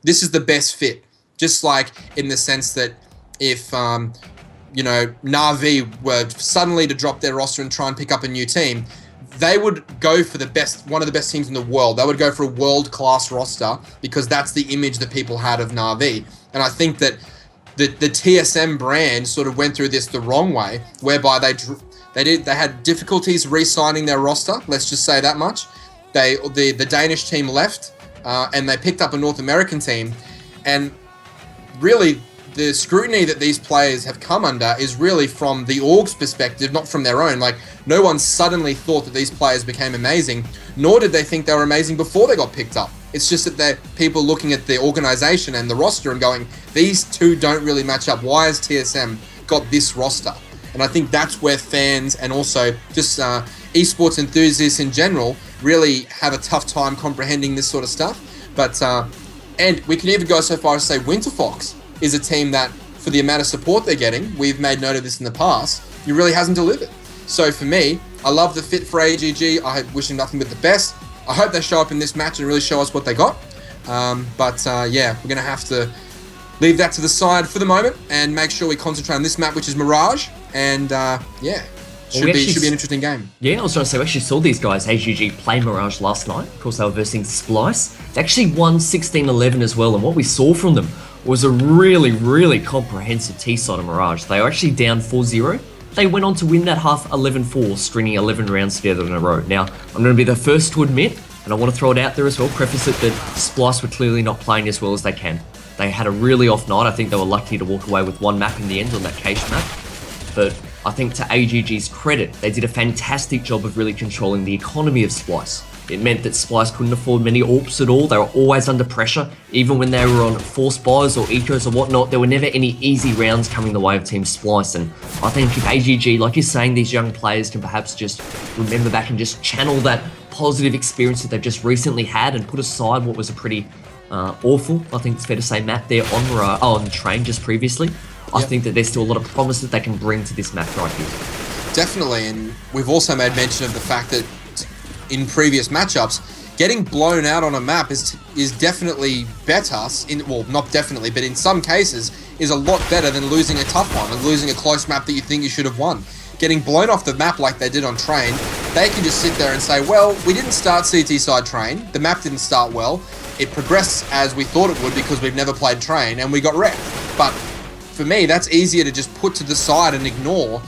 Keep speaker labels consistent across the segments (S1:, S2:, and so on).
S1: this is the best fit. Just like in the sense that if Na'Vi were suddenly to drop their roster and try and pick up a new team, they would go for one of the best teams in the world. They would go for a world-class roster because that's the image that people had of Na'Vi. And I think that the TSM brand sort of went through this the wrong way, whereby they had difficulties re-signing their roster. Let's just say that much. The Danish team left, and they picked up a North American team, and really the scrutiny that these players have come under is really from the org's perspective, not from their own. Like, no one suddenly thought that these players became amazing, nor did they think they were amazing before they got picked up. It's just that they're people looking at the organization and the roster and going, these two don't really match up. Why has TSM got this roster? And I think that's where fans and also just esports enthusiasts in general really have a tough time comprehending this sort of stuff. But and we can even go so far as to say Winterfox is a team that, for the amount of support they're getting, we've made note of this in the past, it really hasn't delivered. So for me, I love the fit for AGG. I wish them nothing but the best. I hope they show up in this match and really show us what they got. Yeah, we're going to have to leave that to the side for the moment and make sure we concentrate on this map, which is Mirage. And should be an interesting game.
S2: Yeah, I was trying to say, we actually saw these guys, AGG, play Mirage last night. Of course, they were versing Splice. They actually won 16-11 as well, and what we saw from them was a really, really comprehensive T-side of Mirage. They were actually down 4-0. They went on to win that half 11-4, stringing 11 rounds together in a row. Now, I'm going to be the first to admit, and I want to throw it out there as well, preface it that Splice were clearly not playing as well as they can. They had a really off night. I think they were lucky to walk away with one map in the end on that cache map. But I think to AGG's credit, they did a fantastic job of really controlling the economy of Splice. It meant that Splice couldn't afford many AWPs at all. They were always under pressure. Even when they were on force buys or ecos or whatnot, there were never any easy rounds coming the way of Team Splice. And I think if AGG, like you're saying, these young players can perhaps just remember back and just channel that positive experience that they've just recently had and put aside what was a pretty awful, I think it's fair to say, map there on the train just previously. I think that there's still a lot of promise that they can bring to this map right here.
S1: Definitely, and we've also made mention of the fact that in previous matchups, getting blown out on a map is definitely better, not definitely, but in some cases, is a lot better than losing a tough one, and losing a close map that you think you should have won. Getting blown off the map like they did on Train, they can just sit there and say, well, we didn't start CT side Train, the map didn't start well, it progressed as we thought it would because we've never played Train, and we got wrecked. But for me, that's easier to just put to the side and ignore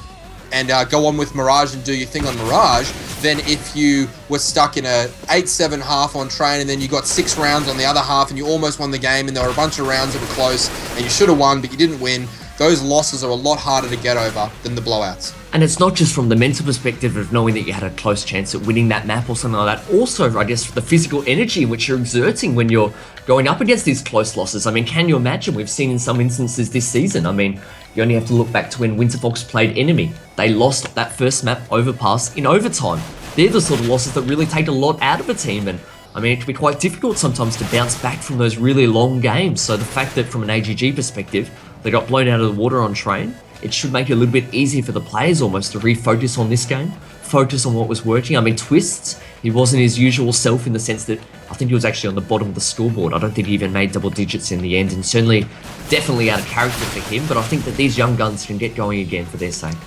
S1: and go on with Mirage and do your thing on Mirage than if you were stuck in a 8-7 half on Train and then you got 6 rounds on the other half and you almost won the game and there were a bunch of rounds that were close and you should have won but you didn't win. Those losses are a lot harder to get over than the blowouts.
S2: And it's not just from the mental perspective of knowing that you had a close chance at winning that map or something like that. Also, I guess, the physical energy in which you're exerting when you're going up against these close losses. I mean, can you imagine? We've seen in some instances this season. I mean, you only have to look back to when Winterfox played Enemy. They lost that first map Overpass in overtime. They're the sort of losses that really take a lot out of a team. And I mean, it can be quite difficult sometimes to bounce back from those really long games. So the fact that from an AGG perspective, they got blown out of the water on Train, it should make it a little bit easier for the players almost to refocus on this game, focus on what was working. I mean, Twists, he wasn't his usual self in the sense that I think he was actually on the bottom of the scoreboard. I don't think he even made double digits in the end, and certainly, definitely out of character for him, but I think that these young guns can get going again for their sake.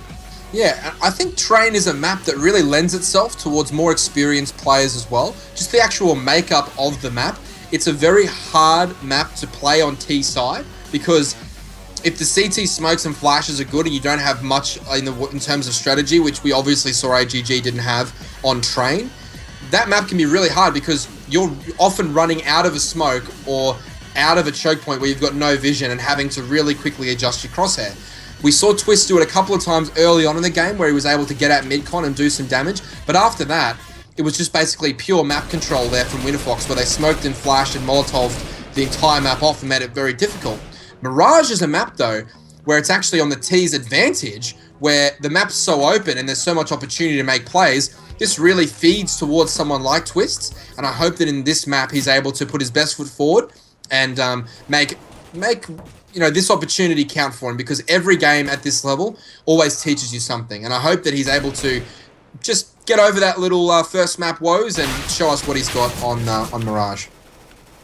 S1: Yeah, I think Train is a map that really lends itself towards more experienced players as well. Just the actual makeup of the map. It's a very hard map to play on T side because if the CT smokes and flashes are good and you don't have much in terms of strategy, which we obviously saw AGG didn't have on Train, that map can be really hard because you're often running out of a smoke or out of a choke point where you've got no vision and having to really quickly adjust your crosshair. We saw Twist do it a couple of times early on in the game where he was able to get at midcon and do some damage, but after that, it was just basically pure map control there from Winterfox where they smoked and flashed and Molotoved the entire map off and made it very difficult. Mirage is a map, though, where it's actually on the T's advantage, where the map's so open and there's so much opportunity to make plays. This really feeds towards someone like Twists, and I hope that in this map he's able to put his best foot forward and make this opportunity count for him, because every game at this level always teaches you something, and I hope that he's able to just get over that little first map woes and show us what he's got on Mirage.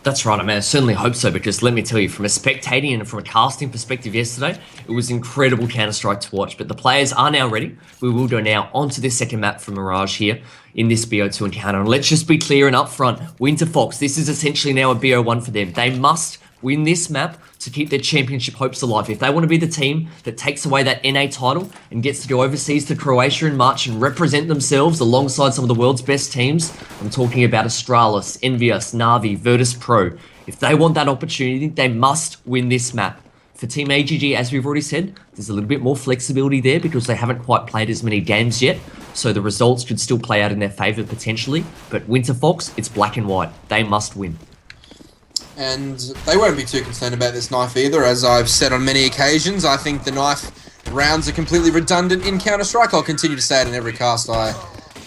S2: That's right, I mean, I certainly hope so, because let me tell you, from a spectating and from a casting perspective yesterday, it was incredible Counter-Strike to watch. But the players are now ready. We will go now onto this second map for Mirage here in this BO2 encounter. And let's just be clear and upfront, Winterfox, this is essentially now a BO1 for them. They must win this map to keep their championship hopes alive. If they want to be the team that takes away that NA title and gets to go overseas to Croatia in March and represent themselves alongside some of the world's best teams, I'm talking about Astralis, Envious, Na'Vi, Virtus Pro. If they want that opportunity, they must win this map. For Team AGG, as we've already said, there's a little bit more flexibility there because they haven't quite played as many games yet, so the results could still play out in their favour potentially. But Winterfox, it's black and white. They must win.
S1: And they won't be too concerned about this knife either. As I've said on many occasions, I think the knife rounds are completely redundant in Counter-Strike. I'll continue to say it in every cast I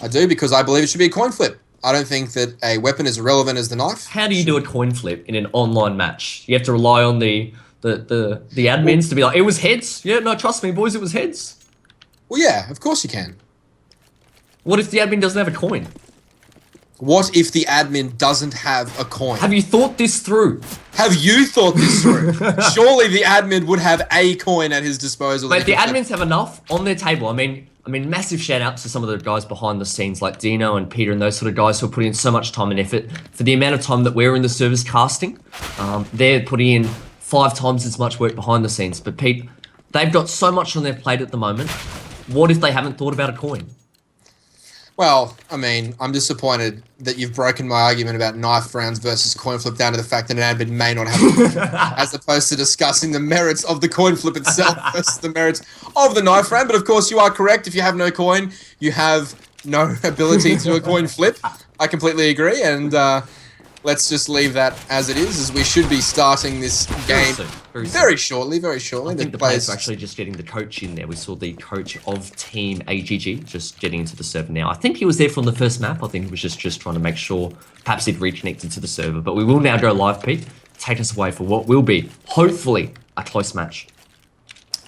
S1: do, because I believe it should be a coin flip. I don't think that a weapon is relevant as the knife.
S2: How do you do a coin flip in an online match? You have to rely on the admins to be like, it was heads? Yeah, no, trust me, boys, it was heads.
S1: Well, yeah, of course you can.
S2: What if the admin doesn't have a coin?
S1: What if the admin doesn't have a coin?
S2: Have you thought this through?
S1: Have you thought this through? Surely the admin would have a coin at his disposal.
S2: But the admins have enough on their table. I mean, massive shout out to some of the guys behind the scenes like Dino and Peter and those sort of guys who are putting in so much time and effort for the amount of time that we're in the service casting. They're putting in 5 times as much work behind the scenes. But Pete, they've got so much on their plate at the moment. What if they haven't thought about a coin?
S1: Well, I mean, I'm disappointed that you've broken my argument about knife rounds versus coin flip down to the fact that an admin may not have a coin, as opposed to discussing the merits of the coin flip itself versus the merits of the knife round. But of course, you are correct. If you have no coin, you have no ability to do a coin flip. I completely agree, and let's just leave that as it is, as we should be starting this game very shortly. I
S2: think the players are actually just getting the coach in there. We saw the coach of Team AGG just getting into the server now. I think he was there from the first map. I think he was just trying to make sure perhaps he'd reconnected to the server. But we will now go live, Pete. Take us away for what will be, hopefully, a close match.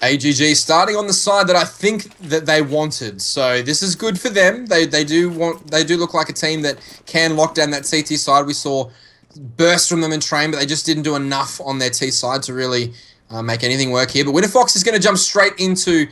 S1: AGG starting on the side that I think that they wanted, so this is good for them. They do look like a team that can lock down that CT side. We saw bursts from them in train, but they just didn't do enough on their T side to really make anything work here. But Winterfox is going to jump straight into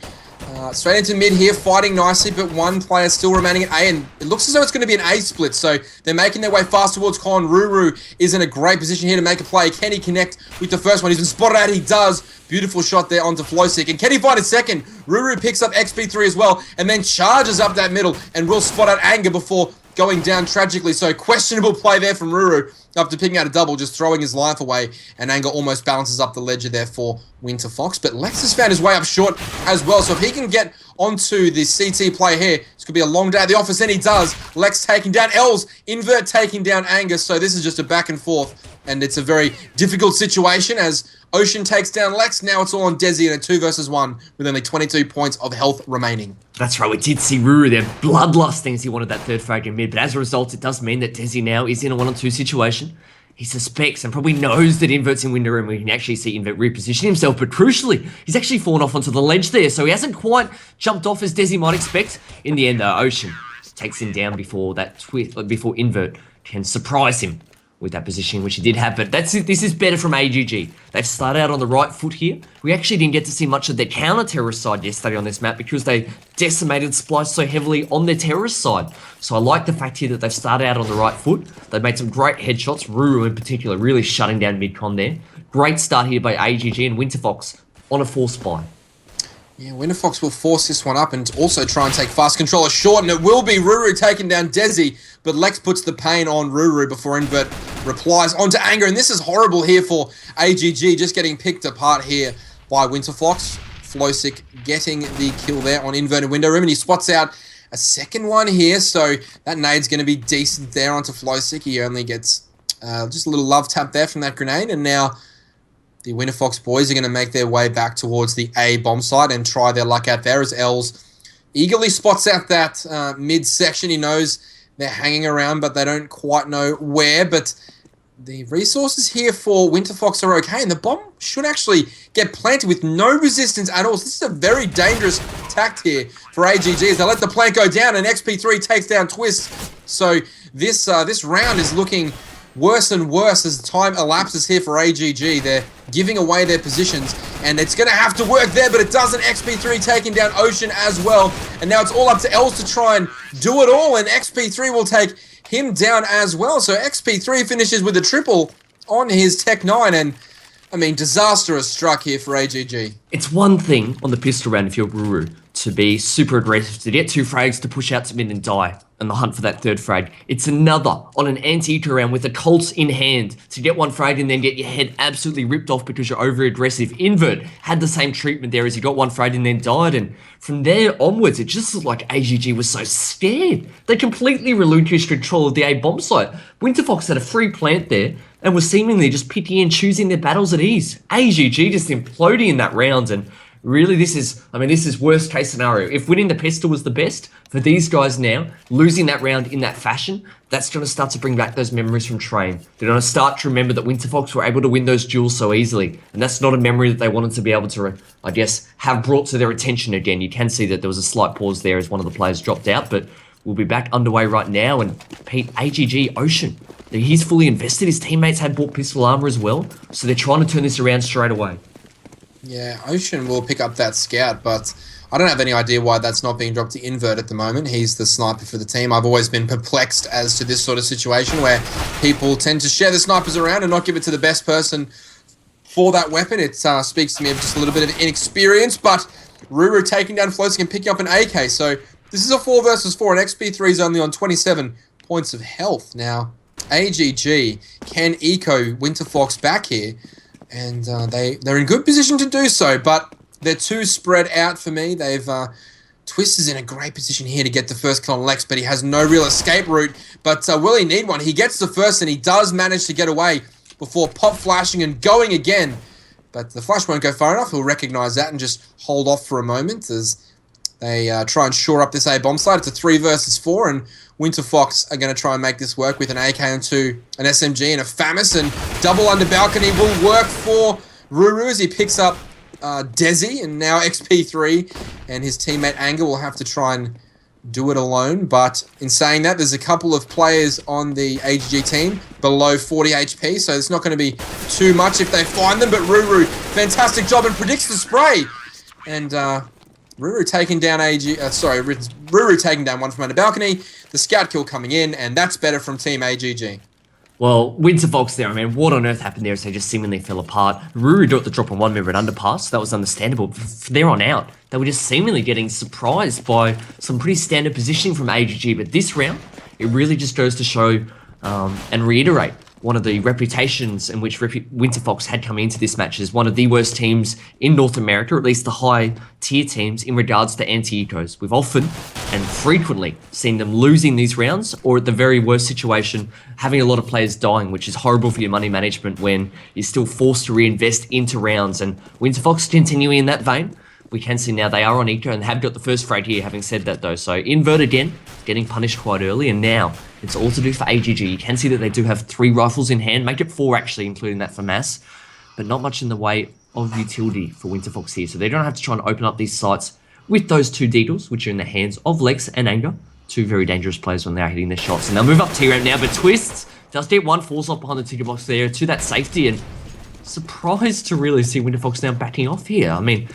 S1: mid here, fighting nicely, but one player still remaining at A, and it looks as though it's going to be an A split, so they're making their way fast towards Con. Ruru is in a great position here to make a play. Can he connect with the first one? He's been spotted out. He does. Beautiful shot there onto Flowsick. And can he find a second? Ruru picks up XP3 as well, and then charges up that middle and will spot out Anger before going down tragically. So questionable play there from Ruru after picking out a double, just throwing his life away, and Anger almost balances up the ledger there for Winterfox. But Lex has found his way up short as well, so if he can get onto the CT play here, it's going to be a long day at the office, and he does. Lex taking down Els, Invert taking down Anger, so this is just a back and forth, and it's a very difficult situation as Ocean takes down Lex. Now it's all on Desi in a 2 versus 1 with only 22 points of health remaining.
S2: That's right, we did see Ruru there bloodlusting as he wanted that third frag in mid, but as a result, it does mean that Desi now is in a 1-on-2 situation. He suspects and probably knows that Invert's in window room. We can actually see Invert reposition himself, but crucially, he's actually fallen off onto the ledge there, so he hasn't quite jumped off as Desi might expect. In the end, though, Ocean takes him down before before Invert can surprise him with that position, which he did have, but this is better from AGG. They've started out on the right foot here. We actually didn't get to see much of their counter-terrorist side yesterday on this map because they decimated Splice so heavily on their terrorist side. So I like the fact here that they've started out on the right foot. They've made some great headshots, Ruru in particular, really shutting down mid-con there. Great start here by AGG and Winterfox on a force buy.
S1: Yeah, Winterfox will force this one up and also try and take fast controller short, and it will be Ruru taking down Desi, but Lex puts the pain on Ruru before Invert replies onto Anger, and this is horrible here for AGG, just getting picked apart here by Winterfox. Flowsick getting the kill there on Invert in window room, and he spots out a second one here, so that nade's going to be decent there onto Flowsick. He only gets just a little love tap there from that grenade, and now the Winterfox boys are going to make their way back towards the A bomb site and try their luck out there as Els eagerly spots out that mid-section. He knows they're hanging around, but they don't quite know where. But the resources here for Winterfox are okay, and the bomb should actually get planted with no resistance at all. So this is a very dangerous tact here for AGG as they let the plant go down, and XP3 takes down Twist. So this round is looking worse and worse as time elapses here for AGG. They're giving away their positions, and it's going to have to work there, but it doesn't. XP3 taking down Ocean as well, and now it's all up to Els to try and do it all, and XP3 will take him down as well. So XP3 finishes with a triple on his Tech 9, and I mean, disaster has struck here for AGG.
S2: It's one thing on the pistol round if you're Ruru to be super aggressive, to get 2 frags, to push out to mid and die, and the hunt for that 3rd frag. It's another on an anti-eco round with a Colts in hand to get 1 frag and then get your head absolutely ripped off because you're over-aggressive. Invert had the same treatment there as he got 1 frag and then died, and from there onwards, it just looked like AGG was so scared. They completely relinquished control of the A bomb site. Winterfox had a free plant there and was seemingly just picking and choosing their battles at ease. AGG just imploding in that round, and really, this is worst case scenario. If winning the pistol was the best, for these guys now, losing that round in that fashion, that's going to start to bring back those memories from Train. They're going to start to remember that Winterfox were able to win those duels so easily, and that's not a memory that they wanted to be able to, I guess, have brought to their attention again. You can see that there was a slight pause there as one of the players dropped out, but we'll be back underway right now, and Pete, AGG, Ocean, he's fully invested. His teammates had bought pistol armor as well, so they're trying to turn this around straight away.
S1: Yeah, Ocean will pick up that scout, but I don't have any idea why that's not being dropped to Invert at the moment. He's the sniper for the team. I've always been perplexed as to this sort of situation where people tend to share the snipers around and not give it to the best person for that weapon. It speaks to me of just a little bit of inexperience, but Ruru taking down Floating and picking up an AK. So this is a 4 versus 4, and XP3 is only on 27 points of health. Now, AGG can eco Winterfox back here, and they're in good position to do so, but they're too spread out for me. Twist is in a great position here to get the first kill on Lex, but he has no real escape route. But will he need one? He gets the first, and he does manage to get away before pop flashing and going again. But the flash won't go far enough. He'll recognize that and just hold off for a moment as they try and shore up this A bomb site. It's a 3 versus 4, and Winterfox are going to try and make this work with an AK and an SMG and a FAMAS, and double under balcony will work for Ruru as he picks up Desi, and now XP3 and his teammate Anger will have to try and do it alone. But in saying that, there's a couple of players on the AGG team below 40 HP, so it's not going to be too much if they find them. But Ruru, fantastic job and predicts the spray, and Ruru taking down Ruru taking down one from under balcony. The scout kill coming in, and that's better from Team AGG.
S2: Well, Winterfox there, I mean, what on earth happened there as they just seemingly fell apart? Ruru got the drop on 1 member at underpass, so that was understandable. From there on out, they were just seemingly getting surprised by some pretty standard positioning from AGG, but this round, it really just goes to show and reiterate one of the reputations in which Winterfox had come into this match as one of the worst teams in North America, or at least the high-tier teams, in regards to anti-ecos. We've often and frequently seen them losing these rounds, or at the very worst situation, having a lot of players dying, which is horrible for your money management when you're still forced to reinvest into rounds. And Winterfox continuing in that vein. We can see now they are on eco and have got the first frag here, having said that though. So Invert again, getting punished quite early, and now it's all to do for AGG. You can see that they do have 3 rifles in hand, make it 4 actually, including that for mass, but not much in the way of utility for Winterfox here. So they don't have to try and open up these sites with those 2 deagles, which are in the hands of Lex and Anger. 2 very dangerous players when they are hitting their shots. And they'll move up T-ramp now, but Twists does get 1, falls off behind the ticket box there to that safety, and surprised to really see Winterfox now backing off here. I mean,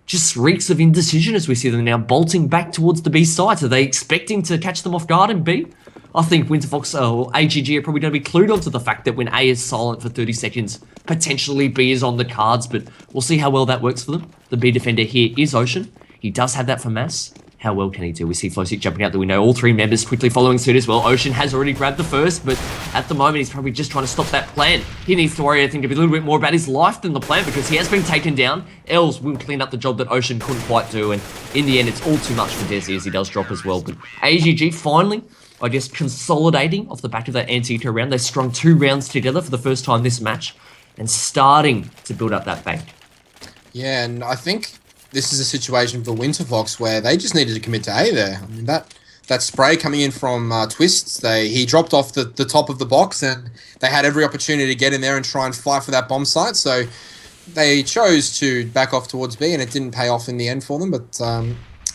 S2: just reeks of indecision as we see them now bolting back towards the B site. Are they expecting to catch them off guard in B? I think Winterfox or AGG are probably going to be clued onto the fact that when A is silent for 30 seconds, potentially B is on the cards, but we'll see how well that works for them. The B defender here is Ocean. He does have that for mass. How well can he do? We see Flowstick jumping out the window. All 3 members quickly following suit as well. Ocean has already grabbed the first, but at the moment he's probably just trying to stop that plant. He needs to worry, I think, a little bit more about his life than the plant because he has been taken down. Els will clean up the job that Ocean couldn't quite do, and in the end it's all too much for Desi as he does drop as well. But AGG finally, I guess, consolidating off the back of that anti-eco round. They strung 2 rounds together for the first time this match and starting to build up that bank.
S1: Yeah, and I think this is a situation for Winterfox where they just needed to commit to A there. I mean, that spray coming in from Twists, he dropped off the top of the box, and they had every opportunity to get in there and try and fight for that bomb site. So they chose to back off towards B, and it didn't pay off in the end for them. But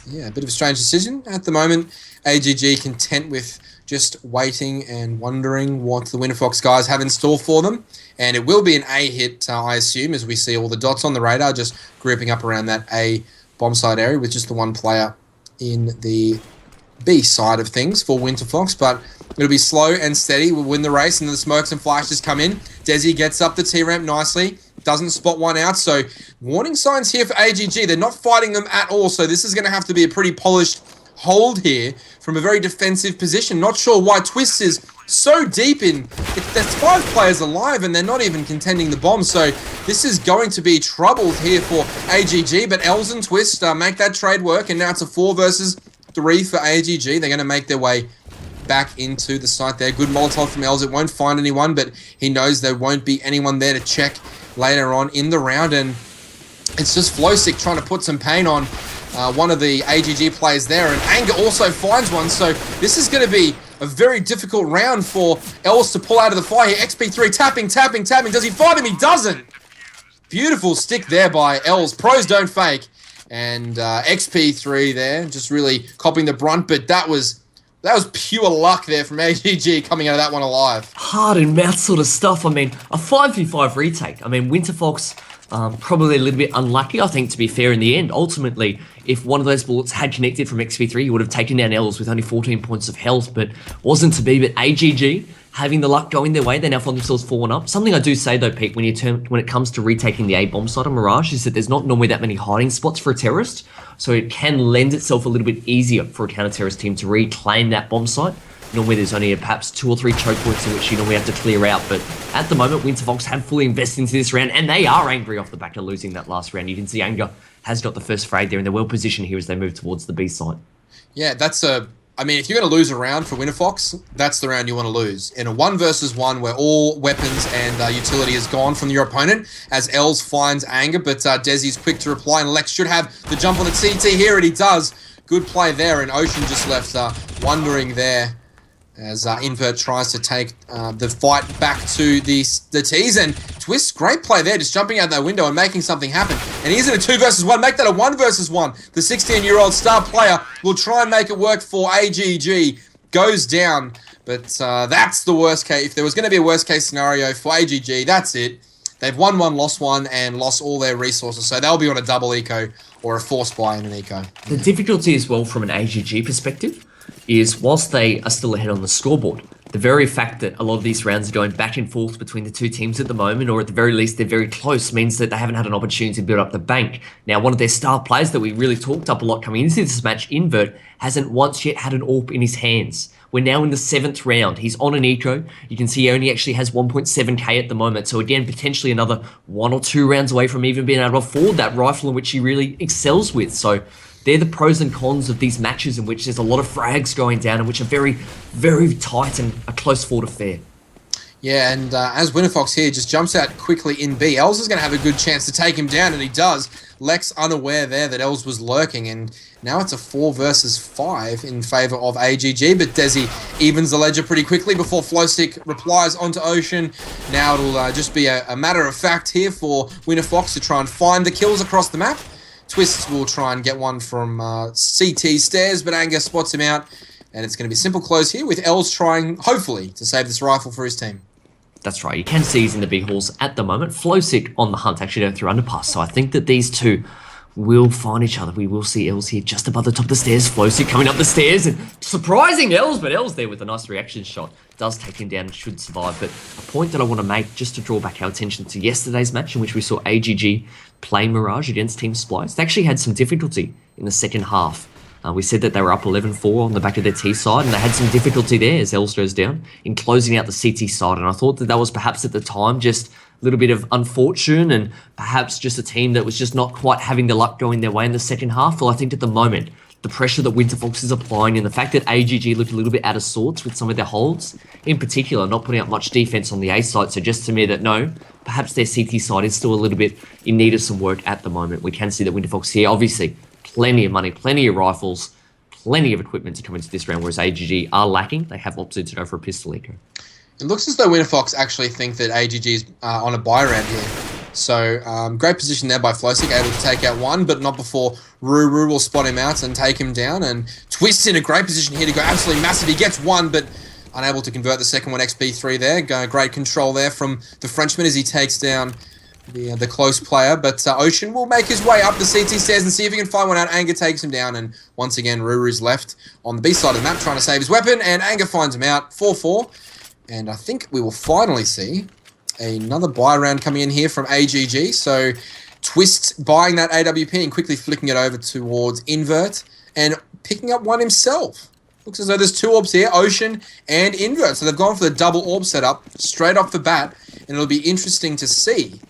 S1: yeah, a bit of a strange decision. At the moment, AGG content with just waiting and wondering what the Winterfox guys have in store for them. And it will be an A hit, I assume, as we see all the dots on the radar just grouping up around that A bomb site area with just the one player in the B side of things for Winterfox. But it'll be slow and steady. We'll win the race, and the smokes and flashes come in. Desi gets up the T-ramp nicely. Doesn't spot one out, so warning signs here for AGG. They're not fighting them at all, so this is going to have to be a pretty polished hold here from a very defensive position. Not sure why Twist is so deep in. There's 5 players alive, and they're not even contending the bomb, so this is going to be trouble here for AGG, but Els and Twist make that trade work, and now it's a 4 versus 3 for AGG. They're going to make their way back into the site there. Good Molotov from Els. It won't find anyone, but he knows there won't be anyone there to check later on in the round, and it's just Flowsick trying to put some pain on one of the AGG players there, and Anger also finds one, so this is going to be a very difficult round for Els to pull out of the fire here. XP3 tapping. Does he find him? He doesn't. Beautiful stick there by Els. Pros don't fake, and XP3 there just really copying the brunt, but that was pure luck there from AGG coming out of that one alive.
S2: Heart and mouth sort of stuff. I mean, a 5v5 retake. I mean, Winterfox probably a little bit unlucky, I think, to be fair, in the end. Ultimately, if one of those bullets had connected from XP3, he would have taken down Els with only 14 points of health, but wasn't to be. But AGG, having the luck going their way, they now find themselves 4-1 up. Something I do say, though, Pete, when it comes to retaking the A-bomb site on Mirage, is that there's not normally that many hiding spots for a terrorist, so it can lend itself a little bit easier for a counter-terrorist team to reclaim that bomb site. Normally there's only perhaps 2 or 3 choke points in which you normally have to clear out, but at the moment Winterfox have fully invested into this round, and they are angry off the back of losing that last round. You can see Anger has got the first frag there, and they're well positioned here as they move towards the B site.
S1: Yeah, I mean, if you're going to lose a round for Winterfox, that's the round you want to lose. In a 1 versus 1 where all weapons and utility is gone from your opponent, as Els finds Anger, but Desi's quick to reply, and Lex should have the jump on the CT here, and he does. Good play there, and Ocean just left wondering there as Invert tries to take the fight back to the T's, and Twist, great play there, just jumping out that window and making something happen. And he's in a 2 versus 1, make that a 1 versus 1. The 16-year-old star player will try and make it work for AGG, goes down, but that's the worst case. If there was going to be a worst case scenario for AGG, that's it. They've won 1, lost 1, and lost all their resources, so they'll be on a double eco or a force buy in an eco.
S2: The difficulty as well from an AGG perspective is, whilst they are still ahead on the scoreboard, the very fact that a lot of these rounds are going back and forth between the 2 teams at the moment, or at the very least they're very close, means that they haven't had an opportunity to build up the bank. Now, one of their star players that we really talked up a lot coming into this match, Invert, hasn't once yet had an AWP in his hands. We're now in the 7th round. He's on an eco. You can see he only actually has 1.7k at the moment. So again, potentially another 1 or 2 rounds away from even being able to afford that rifle in which he really excels with. So they're the pros and cons of these matches in which there's a lot of frags going down and which are very, very tight and a close fought affair.
S1: Yeah, and as Winterfox here just jumps out quickly in B, Els is going to have a good chance to take him down, and he does. Lex unaware there that Els was lurking, and now it's a 4 versus 5 in favour of AGG, but Desi evens the ledger pretty quickly before Flowstick replies onto Ocean. Now it'll just be a matter of fact here for Winterfox to try and find the kills across the map. Twist will try and get one from CT stairs, but Anger spots him out, and it's going to be simple close here with Els trying, hopefully, to save this rifle for his team.
S2: That's right, you can see he's in the big halls at the moment. Flowsick on the hunt, actually going through underpass, so I think that these two will find each other. We will see Els here just above the top of the stairs. Flowsick coming up the stairs and surprising Els, but Els there with a nice reaction shot. Does take him down and should survive. But a point that I want to make, just to draw back our attention to yesterday's match in which we saw AGG play Mirage against Team Splice. They actually had some difficulty in the second half. We said that they were up 11-4 on the back of their T side, and they had some difficulty there as Els goes down in closing out the CT side. And I thought that was perhaps at the time just a little bit of unfortune and perhaps just a team that was just not quite having the luck going their way in the second half. Well, I think at the moment, the pressure that Winterfox is applying and the fact that AGG looked a little bit out of sorts with some of their holds, in particular, not putting up much defense on the A side, suggests to me that no, perhaps their CT side is still a little bit in need of some work at the moment. We can see that Winterfox here, obviously, plenty of money, plenty of rifles, plenty of equipment to come into this round, whereas AGG are lacking. They have opted to go for a pistol eco.
S1: It looks as though Winterfox actually think that AGG is on a buy round here. So great position there by Flosic, able to take out one, but not before Ruru will spot him out and take him down. And Twist in a great position here to go absolutely massive. He gets one, but unable to convert the second one. XP3 there. Great control there from the Frenchman as he takes down the close player. But Ocean will make his way up the CT stairs and see if he can find one out. Anger takes him down, and once again, Ruru's left on the B side of the map trying to save his weapon, and Anger finds him out. 4-4. And I think we will finally see another buy round coming in here from AGG. So Twist buying that AWP and quickly flicking it over towards Invert and picking up one himself. Looks as though there's two orbs here, Ocean and Invert. So they've gone for the double orb setup straight off the bat, and it'll be interesting to see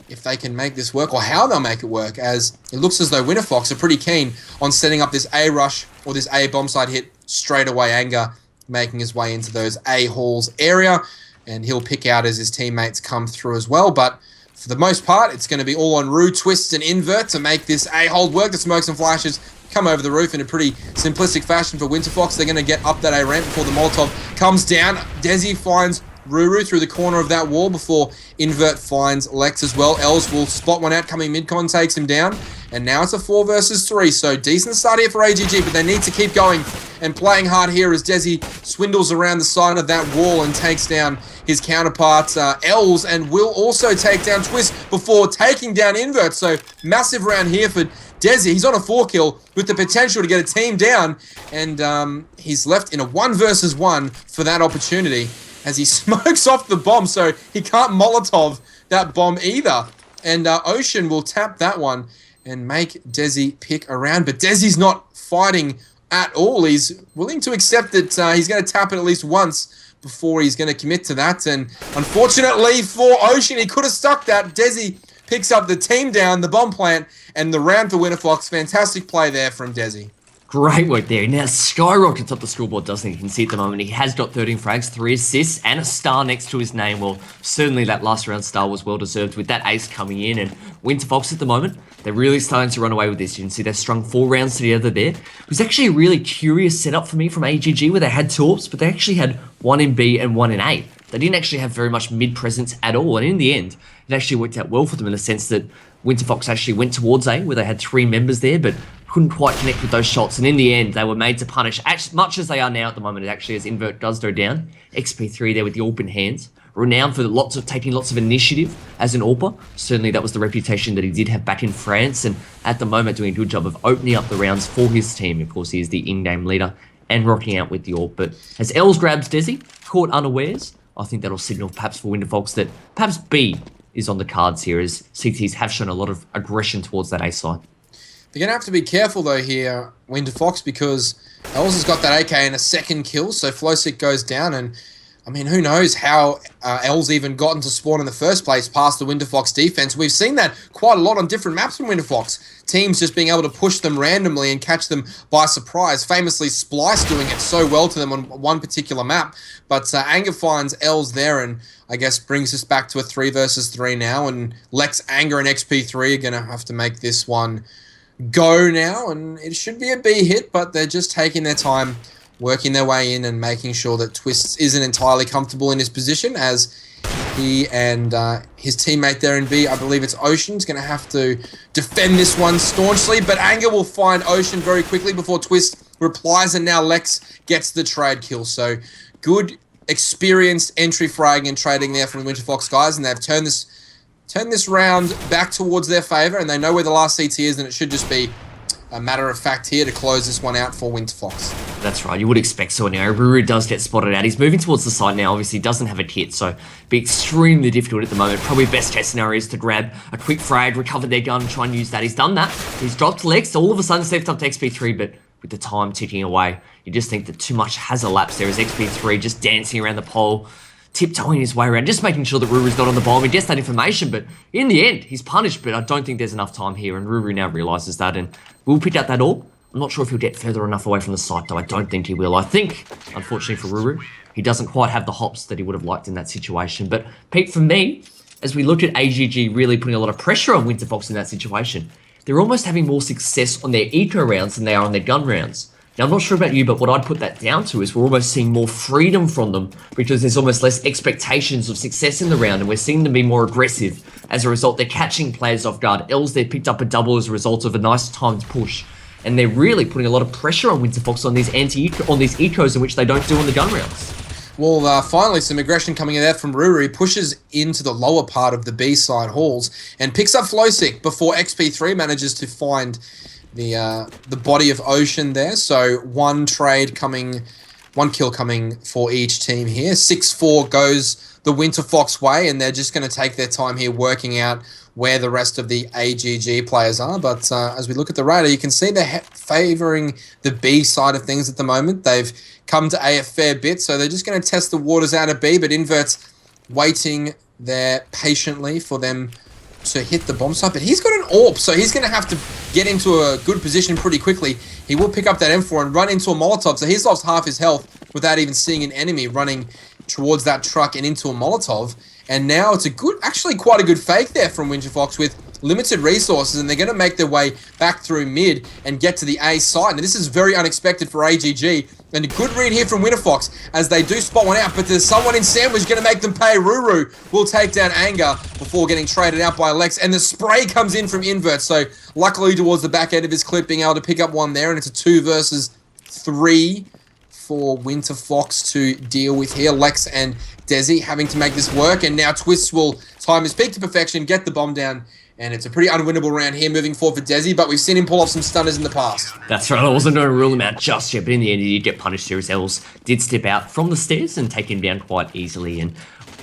S1: if they can make this work or how they'll make it work, as it looks as though Winterfox are pretty keen on setting up this A rush or this A bomb side hit straight away. Anger making his way into those A halls area, and he'll pick out as his teammates come through as well. But for the most part, it's going to be all on Rue, Twist, and Invert to make this A hold work. The smokes and flashes come over the roof in a pretty simplistic fashion for Winterfox. They're going to get up that A ramp before the Molotov comes down. Desi finds Ruru through the corner of that wall before Invert finds Lex as well. Els will spot one out coming mid-con, takes him down. And now it's a 4 versus 3. So decent start here for AGG, but they need to keep going and playing hard here as Desi swindles around the side of that wall and takes down his counterpart, Els, and will also take down Twist before taking down Invert. So massive round here for Desi. He's on a 4 kill with the potential to get a team down, and he's left in a 1 versus 1 for that opportunity as he smokes off the bomb, so he can't Molotov that bomb either. And Ocean will tap that one and make Desi pick around, but Desi's not fighting at all. He's willing to accept that he's going to tap it at least once before he's going to commit to that, and unfortunately for Ocean, he could have stuck that. Desi picks up the team down, the bomb plant, and the round for Winterfox. Fantastic play there from Desi.
S2: Great work there. Now skyrockets up the scoreboard, doesn't he? You can see at the moment he has got 13 frags, 3 assists, and a star next to his name. Well, certainly that last round star was well deserved with that ace coming in. And Winterfox at the moment, they're really starting to run away with this. You can see they've strung 4 rounds together there. It was actually a really curious setup for me from AGG where they had 2 orbs, but they actually had 1 in B and 1 in A. They didn't actually have very much mid presence at all. And in the end, it actually worked out well for them in the sense that Winterfox actually went towards A where they had 3 members there, but couldn't quite connect with those shots, and in the end, they were made to punish as much as they are now at the moment, actually, as Invert does go down. XP3 there with the AWP in hands. Renowned for taking lots of initiative as an AWPer. Certainly that was the reputation that he did have back in France, and at the moment doing a good job of opening up the rounds for his team. Of course, he is the in-game leader and rocking out with the AWP. But as Els grabs Desi, caught unawares, I think that'll signal perhaps for Winterfox that perhaps B is on the cards here, as CTs have shown a lot of aggression towards that A side.
S1: They're going to have to be careful, though, here, Winterfox, because Els has got that AK and a second kill, so Flosic goes down, and, I mean, who knows how Els even got into spawn in the first place past the Winterfox defense. We've seen that quite a lot on different maps from Winterfox. Teams just being able to push them randomly and catch them by surprise. Famously, Splice doing it so well to them on one particular map. But Anger finds Els there, and I guess brings us back to a 3 versus 3 now, and Lex, Anger, and XP3 are going to have to make this one go now, and it should be a B hit, but they're just taking their time, working their way in and making sure that Twist isn't entirely comfortable in his position, as he and his teammate there in B, I believe it's Ocean's, going to have to defend this one staunchly, but Anger will find Ocean very quickly before Twist replies, and now Lex gets the trade kill. So good, experienced entry fragging and trading there from the Winterfox guys, and they've turned this round back towards their favour, and they know where the last CT is, and it should just be a matter of fact here to close this one out for Winterfox.
S2: That's right, you would expect so now. Ruru does get spotted out. He's moving towards the side now, obviously doesn't have a hit, so be extremely difficult at the moment. Probably best case scenario is to grab a quick frag, recover their gun, and try and use that. He's done that. He's dropped Lex, all of a sudden stepped up to XP3, but with the time ticking away, you just think that too much has elapsed there as XP3 just dancing around the pole, tiptoeing his way around, just making sure that Ruru's not on the bomb. He gets that information, but in the end, he's punished, but I don't think there's enough time here, and Ruru now realises that, and will pick out that AWP. I'm not sure if he'll get further enough away from the site, though. I don't think he will. I think, unfortunately for Ruru, he doesn't quite have the hops that he would have liked in that situation. But, Pete, for me, as we look at AGG really putting a lot of pressure on Winterfox in that situation, they're almost having more success on their eco rounds than they are on their gun rounds. Now, I'm not sure about you, but what I'd put that down to is we're almost seeing more freedom from them because there's almost less expectations of success in the round, and we're seeing them be more aggressive. As a result, they're catching players off guard. Els, they picked up a double as a result of a nice timed push, and they're really putting a lot of pressure on Winterfox on these ecos in which they don't do on the gun rounds.
S1: Well, finally, some aggression coming in there from Ruru. He pushes into the lower part of the B side halls and picks up Flowsick before XP3 manages to find the body of Ocean there. So one kill coming for each team here. 6-4 goes the Winterfox way, and they're just going to take their time here working out where the rest of the AGG players are. But as we look at the radar, you can see they're favouring the B side of things at the moment. They've come to A a fair bit, so they're just going to test the waters out of B, but Invert's waiting there patiently for them to hit the bomb site. But he's got an AWP, so he's going to have to get into a good position pretty quickly. He will pick up that M4 and run into a Molotov, so he's lost half his health without even seeing an enemy running towards that truck and into a Molotov. And now it's actually quite a good fake there from Winterfox with limited resources, and they're going to make their way back through mid and get to the A site. And this is very unexpected for AGG, and a good read here from Winterfox as they do spot one out, but there's someone in sandwich going to make them pay. Ruru will take down Anger before getting traded out by Lex, and the spray comes in from Invert, so luckily towards the back end of his clip being able to pick up one there, and it's a 2 versus 3 for Winterfox to deal with here. Lex and Desi having to make this work, and now Twists will time his peak to perfection, get the bomb down, and it's a pretty unwinnable round here moving forward for Desi, but we've seen him pull off some stunners in the past.
S2: That's right, I wasn't going to rule him out just yet, but in the end he did get punished here as Els did step out from the stairs and take him down quite easily, and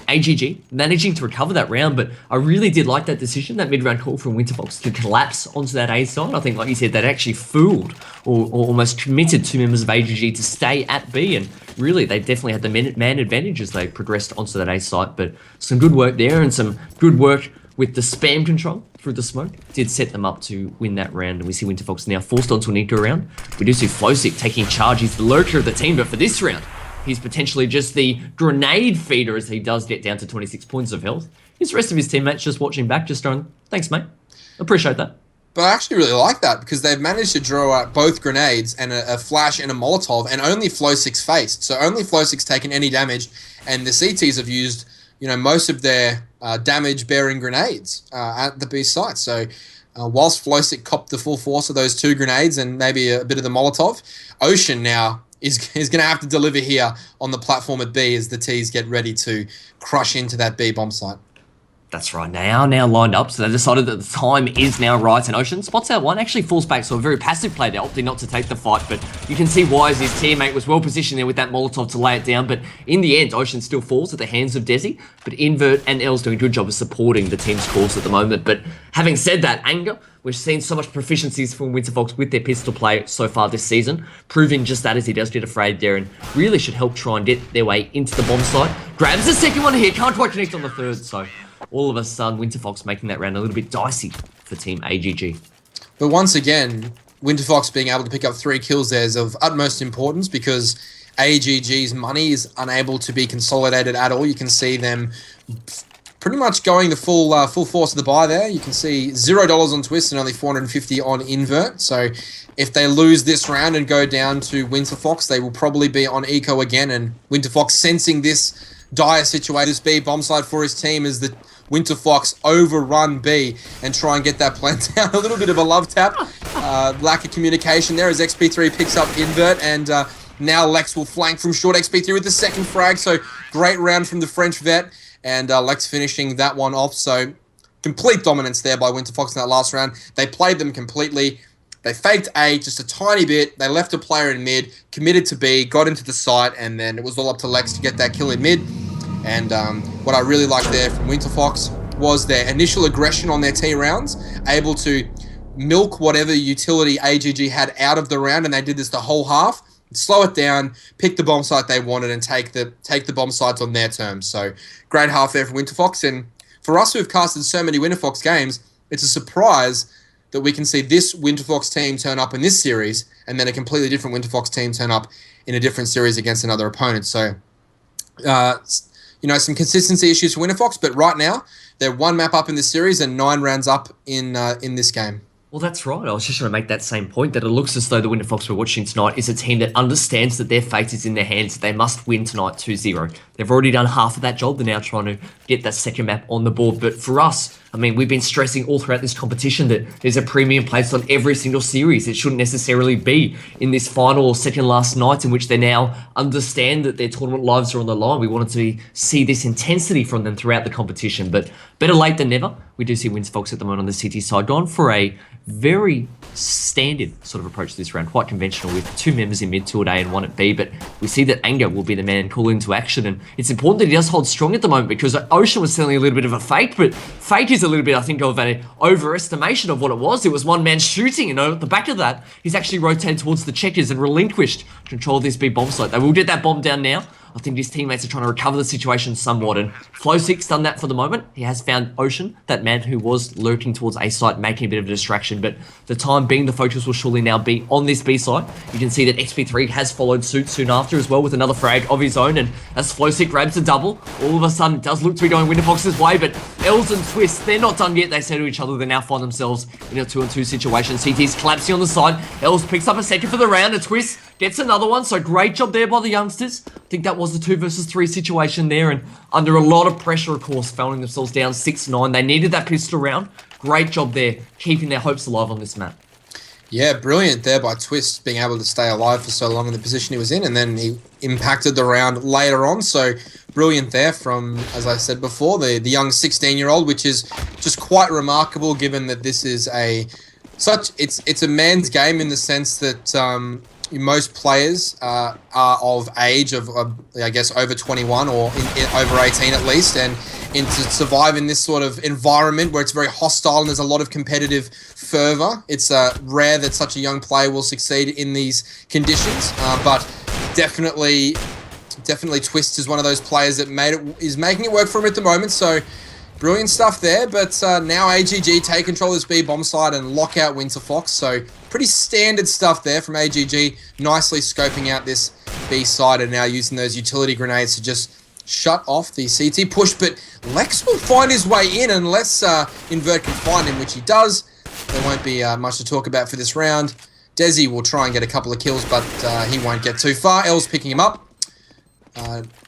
S2: AGG managing to recover that round, but I really did like that decision, that mid-round call from Winterfox to collapse onto that A side. I think, like you said, that actually fooled or almost committed 2 members of AGG to stay at B, and really they definitely had the man advantage as they progressed onto that A site, but some good work there and some good work with the spam control through the smoke did set them up to win that round, and we see Winterfox now forced onto an eco round. We do see Flowsick taking charge. He's the lurker of the team, but for this round, he's potentially just the grenade feeder as he does get down to 26 points of health. His rest of his teammates just watching back, just going, thanks, mate. Appreciate that.
S1: But I actually really like that because they've managed to draw out both grenades and a flash and a Molotov, and only Flowsick's faced. So only Flowsick's taken any damage, and the CTs have used, most of their damage-bearing grenades at the B site. So whilst Flowsick copped the full force of those 2 grenades and maybe a bit of the Molotov, Ocean now is going to have to deliver here on the platform at B as the T's get ready to crush into that B bomb site.
S2: That's right, now lined up, so they decided that the time is now right, and Ocean spots out one, actually falls back, so a very passive play there, opting not to take the fight, but you can see why as his teammate was well positioned there with that Molotov to lay it down, but in the end, Ocean still falls at the hands of Desi, but Invert and Els doing a good job of supporting the team's cause at the moment. But having said that, Anger, we've seen so much proficiencies from Winterfox with their pistol play so far this season, proving just that as he does get afraid there, and really should help try and get their way into the bomb site. Grabs the second one here, can't quite connect on the third, so all of a sudden, Winterfox making that round a little bit dicey for Team AGG.
S1: But once again, Winterfox being able to pick up 3 kills there is of utmost importance because AGG's money is unable to be consolidated at all. You can see them pretty much going the full force of the buy there. You can see $0 on Twist and only 450 on Invert. So if they lose this round and go down to Winterfox, they will probably be on eco again. And Winterfox sensing this dire situation, this B bomb side for his team, is the Winterfox overrun B and try and get that plant down. A little bit of a love tap, lack of communication there as XP3 picks up Invert, and now Lex will flank from short. XP3 with the second frag, so great round from the French vet, and Lex finishing that one off. So complete dominance there by Winterfox in that last round. They played them completely. They faked A just a tiny bit. They left a player in mid, committed to B, got into the site, and then it was all up to Lex to get that kill in mid. And what I really liked there from Winterfox was their initial aggression on their T rounds, able to milk whatever utility AGG had out of the round, and they did this the whole half, slow it down, pick the bomb site they wanted, and take the bomb sites on their terms. So great half there for Winterfox, and for us who have casted so many Winterfox games, it's a surprise that we can see this Winterfox team turn up in this series, and then a completely different Winterfox team turn up in a different series against another opponent. So some consistency issues for Winterfox, but right now they're 1 map up in this series and 9 rounds up in this game.
S2: Well, that's right. I was just trying to make that same point that it looks as though the Winterfox we're watching tonight is a team that understands that their fate is in their hands. They must win tonight 2-0. They've already done half of that job. They're now trying to get that second map on the board. But for us, I mean, we've been stressing all throughout this competition that there's a premium placed on every single series. It shouldn't necessarily be in this final or second last night in which they now understand that their tournament lives are on the line. We wanted to see this intensity from them throughout the competition. But better late than never. We do see Winterfox at the moment on the CT side gone for a very standard sort of approach to this round, quite conventional with 2 members in mid 2 at A and 1 at B, but we see that Anger will be the man called into action, and it's important that he does hold strong at the moment because Ocean was selling a little bit of a fake, but fake is a little bit, I think, of an overestimation of what it was. It was one man shooting, and at the back of that, he's actually rotated towards the checkers and relinquished control of this B bomb site. They will get that bomb down now. I think his teammates are trying to recover the situation somewhat, and Flow6 done that for the moment. He has found Ocean, that man who was lurking towards A site, making a bit of a distraction, but the time being, the focus will surely now be on this B side. You can see that XP3 has followed suit soon after as well with another frag of his own, and as Flow6 grabs a double, all of a sudden it does look to be going Winterfox's way, but Els and Twist, they're not done yet. They say to each other, they now find themselves in a 2-on-2 situation. CT's collapsing on the side. Els picks up a second for the round, and Twist gets another one, so great job there by the youngsters. I think that was the 2 versus 3 situation there, and under a lot of pressure, of course, fouling themselves down 6-9. They needed that pistol round. Great job there, keeping their hopes alive on this map.
S1: Yeah, brilliant there by Twist, being able to stay alive for so long in the position he was in, and then he impacted the round later on, so brilliant there from, as I said before, the young 16-year-old, which is just quite remarkable given that this is it's a man's game in the sense that most players are of age of I guess over 21 or over 18 at least, and to survive in this sort of environment where it's very hostile and there's a lot of competitive fervor, it's rare that such a young player will succeed in these conditions, but definitely Twist is one of those players that is making it work for him at the moment, so brilliant stuff there. But now AGG take control of this B bomb side and lock out Winterfox. So pretty standard stuff there from AGG. Nicely scoping out this B side and now using those utility grenades to just shut off the CT push. But Lex will find his way in unless Invert can find him, which he does. There won't be much to talk about for this round. Desi will try and get a couple of kills, but he won't get too far. L's picking him up.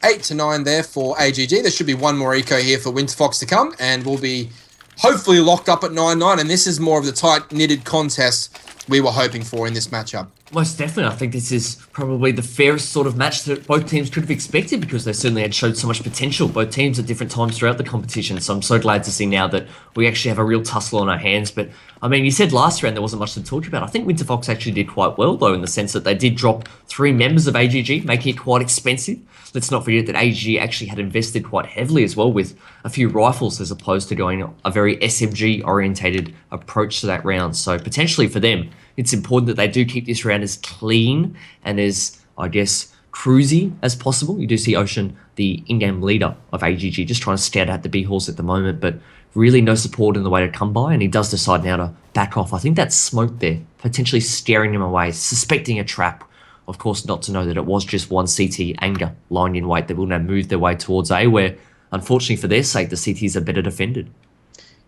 S1: 8-9 there for AGG. There should be one more eco here for Winterfox to come, and we'll be hopefully locked up at 9-9, and this is more of the tight-knitted contest we were hoping for in this matchup.
S2: Most definitely. I think this is probably the fairest sort of match that both teams could have expected because they certainly had showed so much potential, both teams at different times throughout the competition. So I'm so glad to see now that we actually have a real tussle on our hands. But I mean, you said last round there wasn't much to talk about. I think Winterfox actually did quite well, though, in the sense that they did drop 3 members of AGG, making it quite expensive. Let's not forget that AGG actually had invested quite heavily as well with a few rifles as opposed to going a very SMG-orientated approach to that round. So potentially for them, it's important that they do keep this round as clean and as, I guess, cruisy as possible. You do see Ocean, the in-game leader of AGG, just trying to scout out the B-horse at the moment, but really no support in the way to come by, and he does decide now to back off. I think that smoke there, potentially scaring him away, suspecting a trap. Of course, not to know that it was just one CT Anger lying in wait. They will now move their way towards A, where, unfortunately for their sake, the CTs are better defended.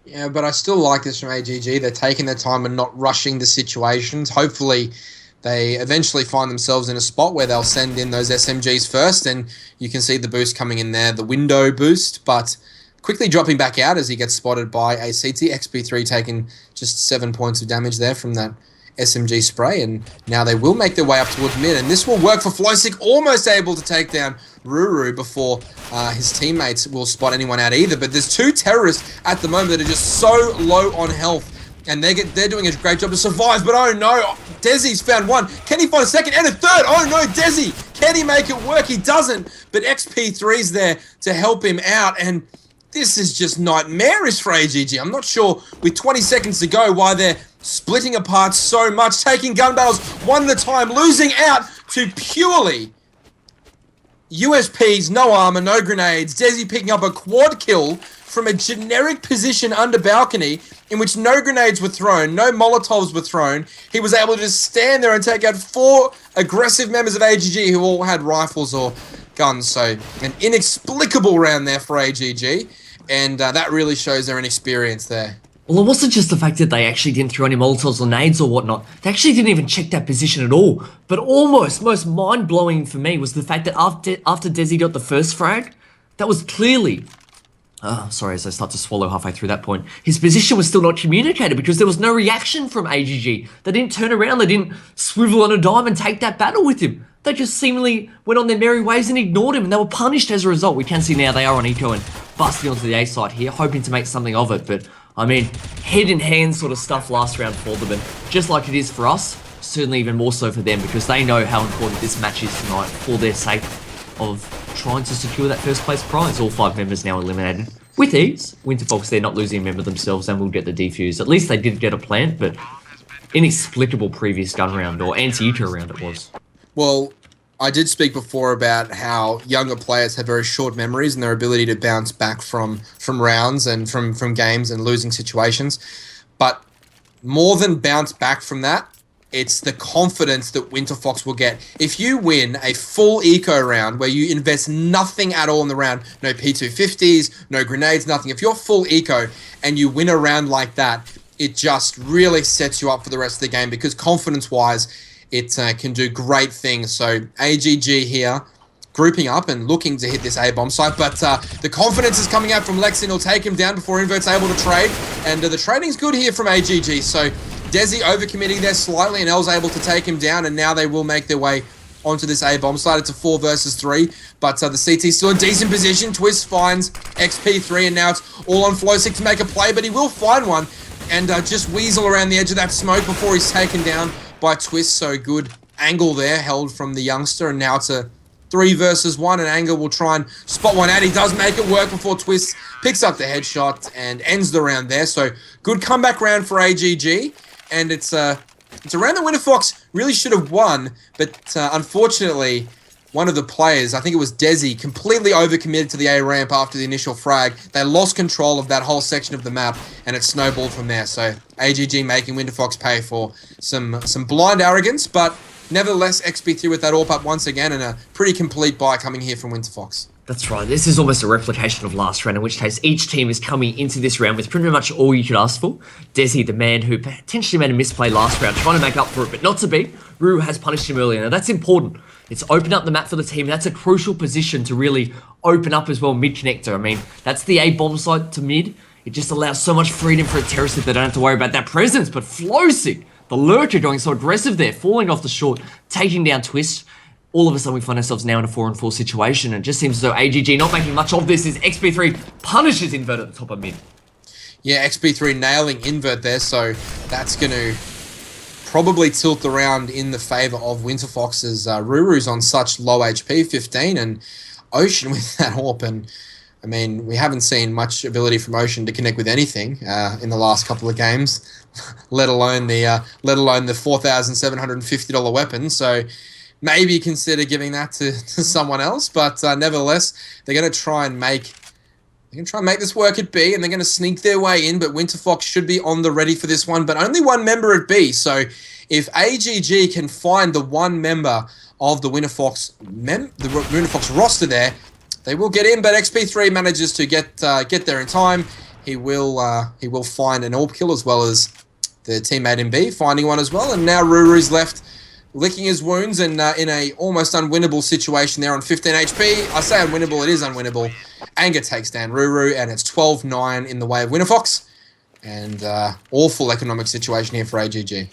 S1: Yeah, but I still like this from AGG. They're taking their time and not rushing the situations. Hopefully, they eventually find themselves in a spot where they'll send in those SMGs first, and you can see the boost coming in there, the window boost, but quickly dropping back out as he gets spotted by a CT. XP3 taking just 7 points of damage there from that SMG spray, and now they will make their way up towards mid, and this will work for Flow6, almost able to take down Ruru before his teammates will spot anyone out either. But there's 2 terrorists at the moment that are just so low on health, and they're doing a great job to survive. But oh no, Desi's found one. Can he find a second and a third? Oh no, Desi, can he make it work? He doesn't, but XP3's there to help him out, and this is just nightmarish for AGG. I'm not sure with 20 seconds to go why they're splitting apart so much, taking gun battles one at a time, losing out to purely USPs, no armor, no grenades. Desi picking up a quad kill from a generic position under balcony in which no grenades were thrown, no Molotovs were thrown. He was able to just stand there and take out 4 aggressive members of AGG who all had rifles or guns. So an inexplicable round there for AGG, and that really shows their inexperience there.
S2: Well, it wasn't just the fact that they actually didn't throw any Molotovs or nades or whatnot. They actually didn't even check that position at all. But almost most mind-blowing for me was the fact that after Desi got the first frag, that was clearly... sorry, as I start to swallow halfway through that point. His position was still not communicated because there was no reaction from AGG. They didn't turn around, they didn't swivel on a dime and take that battle with him. They just seemingly went on their merry ways and ignored him, and they were punished as a result. We can see now they are on eco and busting onto the A site here, hoping to make something of it, but I mean, head in hand sort of stuff last round for them, and just like it is for us, certainly even more so for them, because they know how important this match is tonight for their sake of trying to secure that first place prize. All 5 members now eliminated with ease. Winterfox, they're not losing a member themselves and will get the defuse. At least they did get a plant, but inexplicable previous gun round, or anti-eco round it was.
S1: Well, I did speak before about how younger players have very short memories and their ability to bounce back from rounds and from games and losing situations. But more than bounce back from that, it's the confidence that Winterfox will get. If you win a full eco round where you invest nothing at all in the round, no P250s, no grenades, nothing. If you're full eco and you win a round like that, it just really sets you up for the rest of the game, because confidence-wise, it can do great things. So AGG here, grouping up and looking to hit this A-bomb site, but the confidence is coming out from Lexin. He'll take him down before Invert's able to trade, and the trading's good here from AGG. So Desi overcommitting there slightly, and L's able to take him down, and now they will make their way onto this A-bomb site. It's a 4 versus 3, but the CT's still in decent position. Twist finds XP3, and now it's all on Flowsick to make a play, but he will find one, and just weasel around the edge of that smoke before he's taken down by Twist. So good angle there held from the youngster, and now it's a 3 versus 1, and Anger will try and spot one out. He does make it work before Twist picks up the headshot and ends the round there. So good comeback round for AGG, and it's a round that Winterfox really should have won, but unfortunately one of the players, I think it was Desi, completely overcommitted to the A ramp after the initial frag. They lost control of that whole section of the map, and it snowballed from there. So AGG making Winterfox pay for some blind arrogance, but nevertheless, XP3 with that AWP up once again, and a pretty complete buy coming here from Winterfox.
S2: That's right. This is almost a replication of last round, in which case each team is coming into this round with pretty much all you could ask for. Desi, the man who potentially made a misplay last round, trying to make up for it, but not to be. Ruru has punished him earlier. Now, that's important. It's opened up the map for the team. That's a crucial position to really open up as well mid-connector. I mean, that's the A-bomb side to mid. It just allows so much freedom for a terrorist that they don't have to worry about that presence. But Flowsick, the lurker, going so aggressive there, falling off the short, taking down Twist. All of a sudden, we find ourselves now in a 4-on-4 situation, and it just seems as though AGG not making much of this as XP3 punishes Invert at the top of mid.
S1: Yeah, XP3 nailing Invert there, so that's going to probably tilt the round in the favour of Winterfox, as Ruru's on such low HP, 15, and Ocean with that AWP. And I mean, we haven't seen much ability from Ocean to connect with anything in the last couple of games, let alone the $4,750 weapon. So maybe consider giving that to someone else, but nevertheless, they're going to try and make this work at B, and they're going to sneak their way in, but Winterfox should be on the ready for this one, but only one member at B. So if AGG can find the one member of the Winterfox roster there, they will get in, but XP3 manages to get there in time. He will find an AWP kill, as well as the teammate in B finding one as well, and now Ruru's left licking his wounds, and in a almost unwinnable situation there on 15 HP. I say unwinnable, it is unwinnable. Anger takes down Ruru, and it's 12-9 in the way of Winterfox, and awful economic situation here for AGG.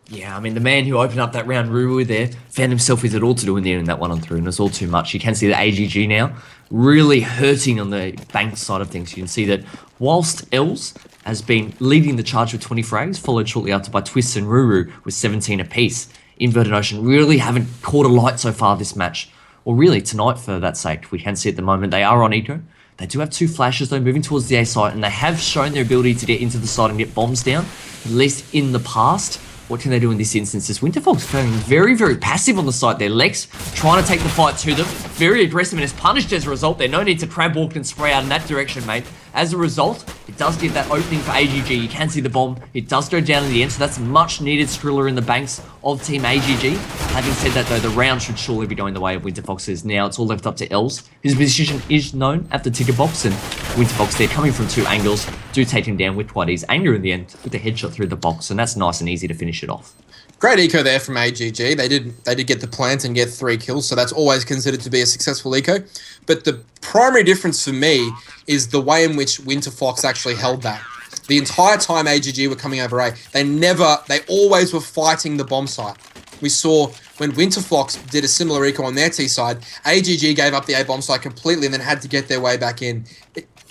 S2: Yeah, I mean, the man who opened up that round, Ruru, there, found himself with it all to do in the end in that 1-on-3, and it's all too much. You can see that AGG now really hurting on the bank side of things. You can see that whilst Els has been leading the charge with 20 frags, followed shortly after by Twist and Ruru with 17 apiece, Inverted Ocean really haven't caught a light so far this match, or really tonight for that sake. We can see at the moment they are on eco. They do have 2 flashes though, moving towards the A site, and they have shown their ability to get into the site and get bombs down, at least in the past. What can they do in this instance? Is Winterfox going very, very passive on the site there. Lex trying to take the fight to them, very aggressive, and is punished as a result there. No need to crab walk and spray out in that direction, mate. As a result, It does give that opening for AGG. You can see the bomb. It does go down in the end, so that's much needed Skriller in the banks of Team AGG. Having said that, though, the round should surely be going the way of Winterfoxes. Now it's all left up to Els. His position is known at the ticket box, and Winterfox, they're coming from 2 angles, do take him down with quite easy anger in the end with the headshot through the box, and that's nice and easy to finish it off.
S1: Great eco there from AGG. They did get the plant and get 3 kills, so that's always considered to be a successful eco. But the primary difference for me is the way in which Winterfox actually held that. The entire time AGG were coming over A, they always were fighting the bomb site. We saw when Winterfox did a similar eco on their T side, AGG gave up the A bomb site completely and then had to get their way back in.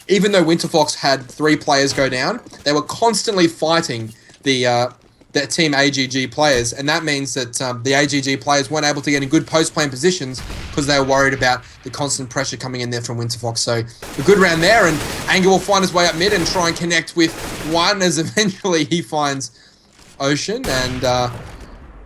S1: Even though Winterfox had 3 players go down, they were constantly fighting the Team AGG players, and that means that the AGG players weren't able to get in good post-play positions because they were worried about the constant pressure coming in there from Winterfox. So a good round there, and Anger will find his way up mid and try and connect with one as eventually he finds Ocean, and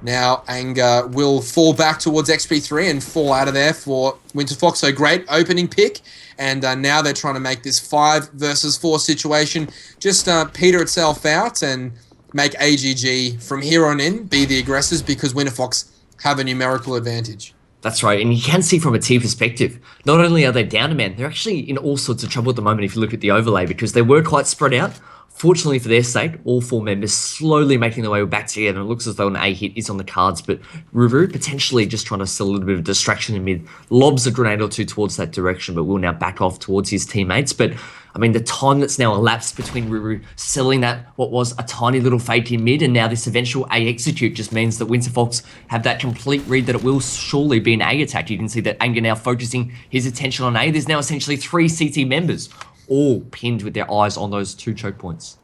S1: now Anger will fall back towards XP3 and fall out of there for Winterfox. So great opening pick, and now they're trying to make this 5 versus 4 situation just peter itself out and make AGG from here on in be the aggressors because Winterfox have a numerical advantage.
S2: That's right, and you can see from a team perspective, not only are they down a man, they're actually in all sorts of trouble at the moment if you look at the overlay because they were quite spread out. Fortunately for their sake, all 4 members slowly making their way back together, and it looks as though an A hit is on the cards, but Ruru potentially just trying to sell a little bit of distraction in mid, lobs a grenade or 2 towards that direction, but will now back off towards his teammates. But I mean, the time that's now elapsed between Ruru selling that, what was a tiny little fake in mid, and now this eventual A execute just means that Winterfox have that complete read that it will surely be an A attack. You can see that Anger now focusing his attention on A. There's now essentially 3 CT members, all pinned with their eyes on those 2 choke points.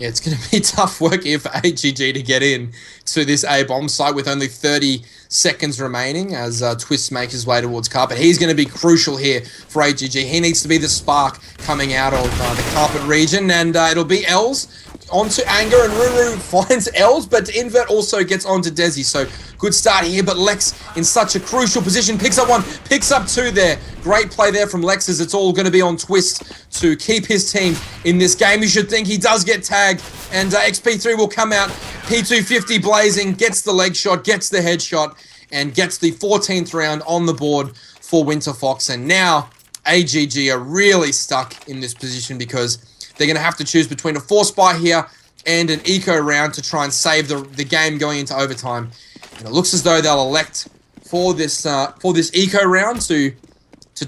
S1: Yeah, it's going to be tough work here for AGG to get in to this A bomb site with only 30 seconds remaining as Twist makes his way towards Carpet. He's going to be crucial here for AGG. He needs to be the spark coming out of the Carpet region, and it'll be Els onto Anger, and Ruru finds Els, but Invert also gets onto Desi. So good start here, but Lex in such a crucial position, picks up 1, picks up 2 there. Great play there from Lex as it's all going to be on Twist to keep his team in this game. You should think he does get tagged, and XP3 will come out. P250 blazing, gets the leg shot, gets the headshot, and gets the 14th round on the board for Winterfox. And now AGG are really stuck in this position because they're going to have to choose between a force buy here and an eco round to try and save the game going into overtime. And it looks as though they'll elect for this eco round to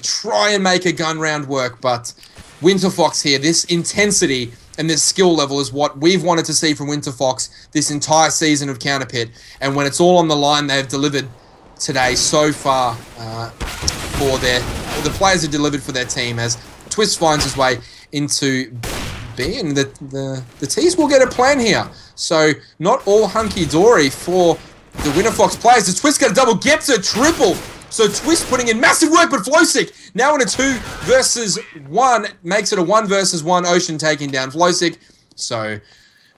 S1: try and make a gun round work. But Winterfox here, this intensity and this skill level is what we've wanted to see from Winterfox this entire season of CounterPit. And when it's all on the line, they've delivered today so far for the players who delivered for their team as Twist finds his way into B, and the T's will get a plan here. So not all hunky-dory for the Winterfox players. The Twist got a double, gets a triple. So Twist putting in massive work, but Flowsick now in a 2 versus 1, makes it a 1 versus 1, Ocean taking down Flowsick. So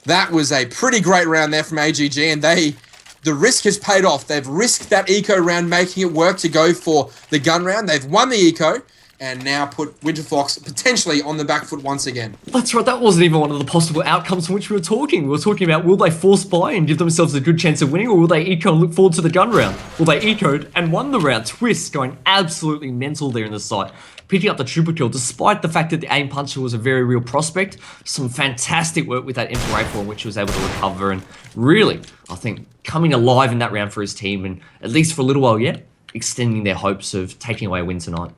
S1: that was a pretty great round there from AGG, and the risk has paid off. They've risked that eco round, making it work to go for the gun round. They've won the eco, and now put Winterfox potentially on the back foot once again.
S2: That's right, that wasn't even one of the possible outcomes from which we were talking. We were talking about will they force buy and give themselves a good chance of winning, or will they eco and look forward to the gun round? Well, they ecoed and won the round. Twist going absolutely mental there in the site, picking up the triple kill despite the fact that the aim puncher was a very real prospect. Some fantastic work with that M4A4 in which he was able to recover, and really, I think, coming alive in that round for his team, and at least for a little while yet, extending their hopes of taking away a win tonight.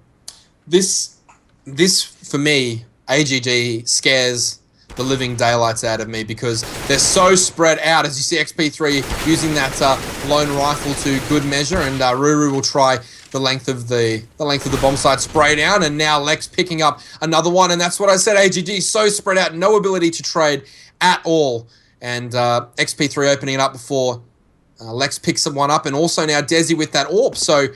S1: This for me, AGG scares the living daylights out of me because they're so spread out. As you see, XP3 using that lone rifle to good measure, and Ruru will try the length of the bomb site spray down, and now Lex picking up another one, and that's what I said. AGG so spread out, no ability to trade at all, and XP3 opening it up before Lex picks one up, and also now Desi with that AWP. So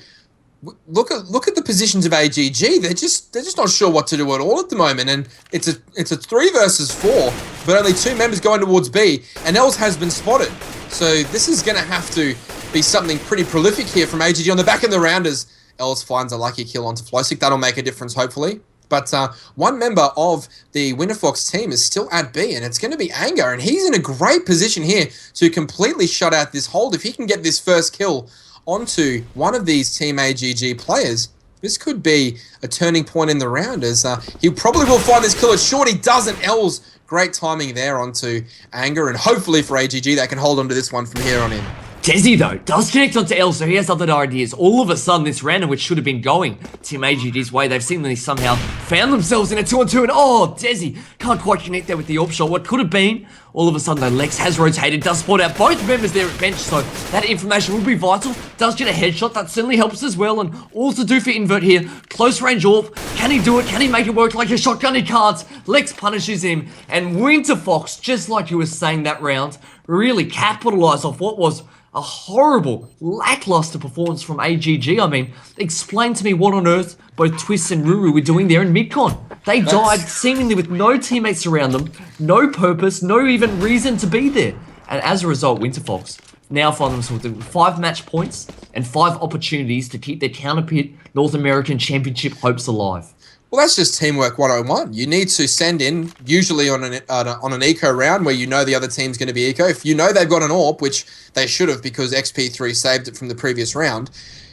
S1: look at the positions of AGG. They're just not sure what to do at all at the moment, and it's a 3 versus 4, but only 2 members going towards B, and Els has been spotted. So this is going to have to be something pretty prolific here from AGG on the back of the round as Els finds a lucky kill onto Flowsick. That'll make a difference, hopefully. But one member of the Winterfox team is still at B, and it's going to be Anger, and he's in a great position here to completely shut out this hold. If he can get this first kill onto one of these Team AGG players, this could be a turning point in the round, as he probably will find this kill. It's short, he doesn't. Els, great timing there onto Anger, and hopefully for AGG they can hold on to this one from here on in.
S2: Desi, though, does connect onto L, so he has other ideas. All of a sudden, this random, which should have been going Team AGG's way, they've seemingly somehow found themselves in a 2-on-2, and oh, Desi can't quite connect there with the AWP shot. What could have been, all of a sudden, though, Lex has rotated, does spot out both members there at bench, so that information will be vital. Does get a headshot, that certainly helps as well, and all to do for Invert here. Close range AWP, can he do it? Can he make it work like a shotgun? He can't. Lex punishes him, and Winterfox, just like you were saying that round, really capitalized off what was a horrible, lackluster performance from AGG. I mean, explain to me what on earth both Twist and Ruru were doing there in mid-con. They died seemingly with no teammates around them, no purpose, no even reason to be there. And as a result, Winterfox now find themselves with 5 match points and 5 opportunities to keep their CounterPit North American Championship hopes alive.
S1: Well, that's just teamwork 101. You need to send in, usually on an eco round where you know the other team's going to be eco. If you know they've got an AWP, which they should have because XP3 saved it from the previous round,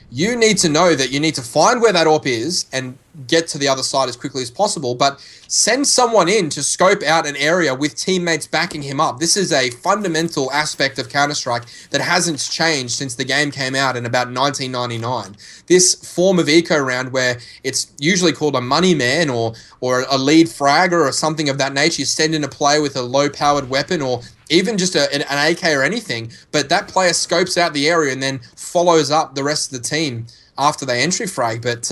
S1: you need to know that you need to find where that AWP is and get to the other side as quickly as possible, but send someone in to scope out an area with teammates backing him up. This is a fundamental aspect of Counter-Strike that hasn't changed since the game came out in about 1999. This form of eco round where it's usually called a money man or a lead fragger or something of that nature. You send in a player with a low-powered weapon or even just an AK or anything, but that player scopes out the area and then follows up the rest of the team after they entry frag. But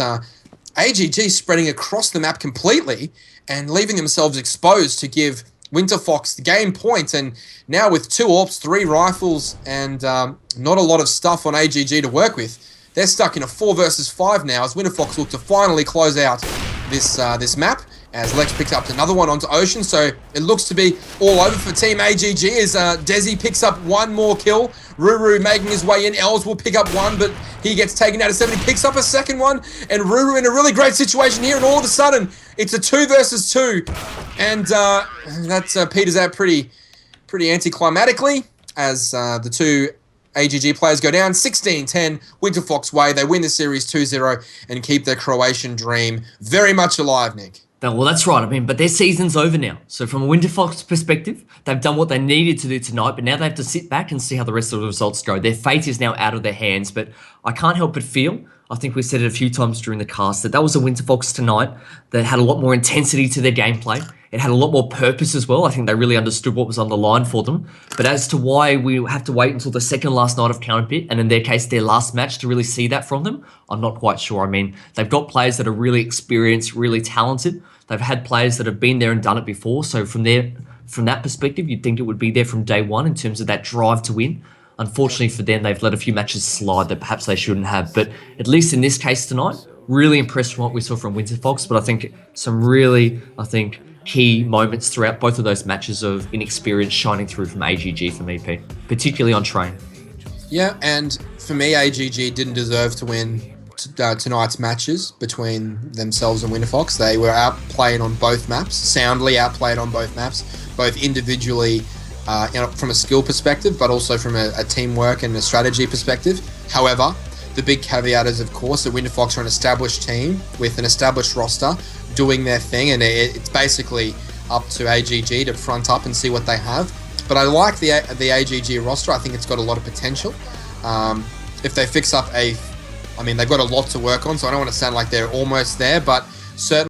S1: AGG spreading across the map completely and leaving themselves exposed to give Winterfox the game point. And now with 2 AWPs, 3 rifles, and not a lot of stuff on AGG to work with, they're stuck in a 4 versus 5 now as Winterfox look to finally close out this map, as Lex picks up another one onto Ocean. So it looks to be all over for Team AGG as Desi picks up 1 more kill. Ruru making his way in. Els will pick up 1, but he gets taken out of 7. He picks up a second one, and Ruru in a really great situation here, and all of a sudden, it's a 2 versus 2. And that peters out pretty anticlimactically as the 2 AGG players go down 16-10, Winterfox way. They win the series 2-0 and keep their Croatian dream very much alive, Nick.
S2: Well, that's right. I mean, but their season's over now. So from a Winterfox perspective, they've done what they needed to do tonight, but now they have to sit back and see how the rest of the results go. Their fate is now out of their hands, but I can't help but feel, I think we said it a few times during the cast, that was a Winterfox tonight that had a lot more intensity to their gameplay. It had a lot more purpose as well. I think they really understood what was on the line for them. But as to why we have to wait until the second last night of CounterPit, and in their case, their last match to really see that from them, I'm not quite sure. I mean, they've got players that are really experienced, really talented. They've had players that have been there and done it before. So from that perspective, you'd think it would be there from day one in terms of that drive to win. Unfortunately for them, they've let a few matches slide that perhaps they shouldn't have. But at least in this case tonight, really impressed from what we saw from Winterfox. But I think some really, key moments throughout both of those matches of inexperience shining through from AGG for me, Pete, particularly on train.
S1: Yeah, and for me, AGG didn't deserve to win tonight's matches between themselves and Winterfox. They were outplayed on both maps, soundly outplayed on both maps, both individually from a skill perspective, but also from a teamwork and a strategy perspective. However, the big caveat is, of course, that Winterfox are an established team with an established roster doing their thing, and it's basically up to AGG to front up and see what they have. But I like the AGG roster. I think it's got a lot of potential. If they fix up they've got a lot to work on, so I don't want to sound like they're almost there, but certainly